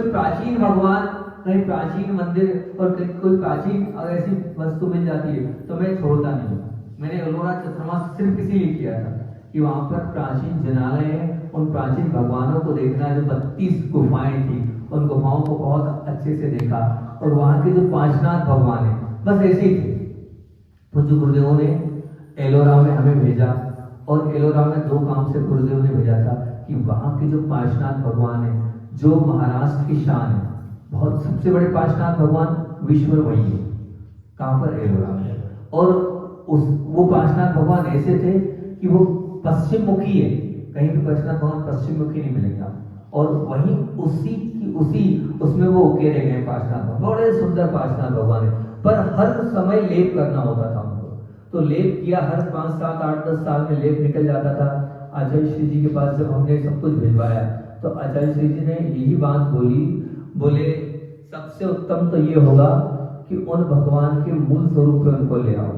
कोई प्राचीन भगवान, कहीं प्राचीन मंदिर और कहीं कोई प्राचीन ऐसी वस्तु मिल जाती है तो मैं छोड़ता नहीं हूँ। मैंने एलोरा चतुर्मास सिर्फ इसीलिए किया था कि वहां पर प्राचीन जनालय है, उन प्राचीन भगवानों को देखना। जो 32 गुफाएं थी, उन गुफाओं को बहुत अच्छे से देखा। और वहां के जो पांचनाथ भगवान है, बस ऐसे ही थे। पूज्य गुरुदेवों ने एलोरा में हमें भेजा, और एलोरा में 2 काम से गुरुदेव ने भेजा था कि वहां के जो पांचनाथ भगवान है, जो महाराष्ट्र की शान है, बहुत सबसे बड़े पांचनाथ भगवान विश्व में वही है। कहां पर? एलोरा में। और वो पांचनाथ भगवान ऐसे थे कि वो पश्चिम मुखी है, कहीं भी पांचनाथ भगवान पश्चिम मुखी नहीं मिलेगा। और वहीं उसमें वो उकेरे गए पांचनाथ भगवान, बड़े सुंदर पांचनाथ भगवान है। पर हर समय लेप करना होता था उनको, तो लेप किया, हर 5, 7, 8, 10 साल में लेप निकल जाता था। आचार्य श्री जी के पास जब हमने सब कुछ भिजवाया तो आचार्य श्री जी ने यही बात बोले सबसे उत्तम तो ये होगा कि उन भगवान के मूल स्वरूप पे उनको ले आओ।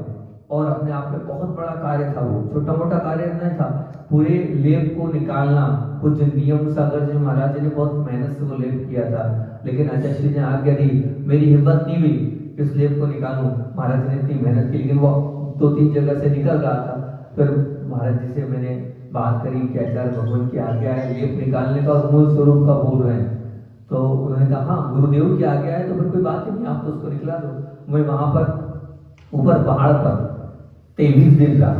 और अपने आप में बहुत बड़ा कार्य था, वो छोटा मोटा कार्य नहीं था। पूरे लेप को निकालना, कुछ नियम सागर जी महाराज जी ने बहुत मेहनत से वो लेप किया था, लेकिन आचार्य श्री ने आज्ञा दी। मेरी हिम्मत नहीं हुई कि उस लेप को निकालूं। महाराज ने इतनी मेहनत की, लेकिन वो 2-3 जगह से निकल रहा था। फिर महाराज जी से मैंने बात करी कि आचार्य भगवान की आज्ञा है लेप निकालने का और मूल स्वरूप का बोल रहे हैं। तो उन्होंने कहा हाँ गुरुदेव की आज्ञा है तो फिर कोई बात ही नहीं, आप तो उसको निकला दो। मैं वहां पर ऊपर पहाड़ पर 23 दिन रहा,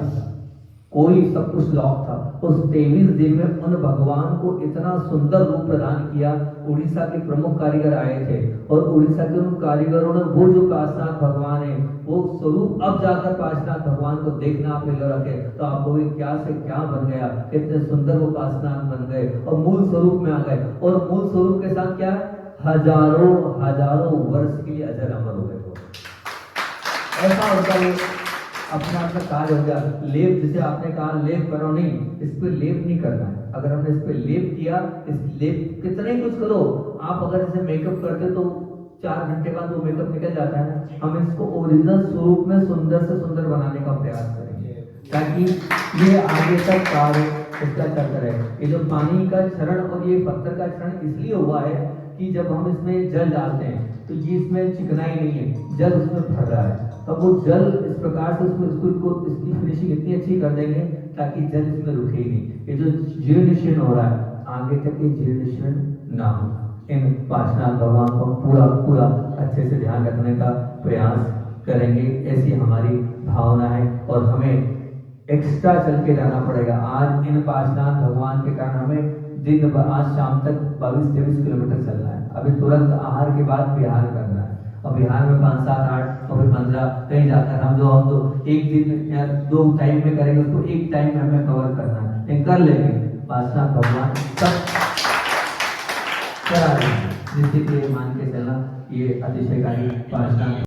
कोई सब कुछ लॉक था। उस 23 दिन में उन भगवान को इतना सुंदर रूप प्रदान किया। उड़ीसा के प्रमुख कारीगर आए थे, और उड़ीसा के उन कारीगरों ने वो जो पांचनाथ भगवान है वो स्वरूप, अब जाकर पांचनाथ भगवान को देखना आप एलोरा के, तो आपको क्या से क्या बन गया, कितने सुंदर वो पांचनाथ बन गए और मूल स्वरूप में आ गए। और मूल स्वरूप के साथ क्या, हजारों वर्ष के लिए अजर अमर हो गए। ऐसा होता है अपने आप में कार्य हो गया। लेप, जिसे आपने कहा लेप करो, नहीं, इस पे लेप नहीं करना है। अगर हमने इस पे लेप किया, इस लेप कितना ही कुछ करो, आप अगर इसे मेकअप करते तो 4 घंटे बाद वो मेकअप निकल जाता है ना। हम इसको ओरिजिनल स्वरूप में सुंदर से सुंदर बनाने का प्रयास करेंगे, ताकि ये आगे तक कार्य इसका चलता रहे। ये जो पानी का क्षरण और ये पत्थर का क्षरण इसलिए हुआ है कि जब हम इसमें जल डालते हैं तो ये इसमें चिकनाई नहीं है, जल उसमें भर रहा है। तब वो जल इस प्रकार से इसकी फिनिशिंग इतनी अच्छी कर देंगे ताकि जल इसमें रुके ही नहीं। ये जो जीर्ण शीर्ण हो रहा है, आगे तक ये जीर्ण शीर्ण ना हो। इन पांचनाथ भगवान को पूरा अच्छे से ध्यान रखने का प्रयास करेंगे, ऐसी हमारी भावना है। और हमें एक्स्ट्रा चल के जाना पड़ेगा। आज इन पांचनाथ भगवान के कारण हमें आज शाम तक 22-23 किलोमीटर चलना है। अभी तुरंत आहार के बाद बिहार करना है, और बिहार में 5, 7, 8 और फिर 15 कहीं जाकर हम तो एक दिन या 2 टाइम में करेंगे, उसको एक टाइम में हमें कवर करना है, लेकिन कर लेंगे। पांचनाथ भगवान सब करा देंगे, जिससे कि मान के चलना ये अतिशयकारी पांचनाथ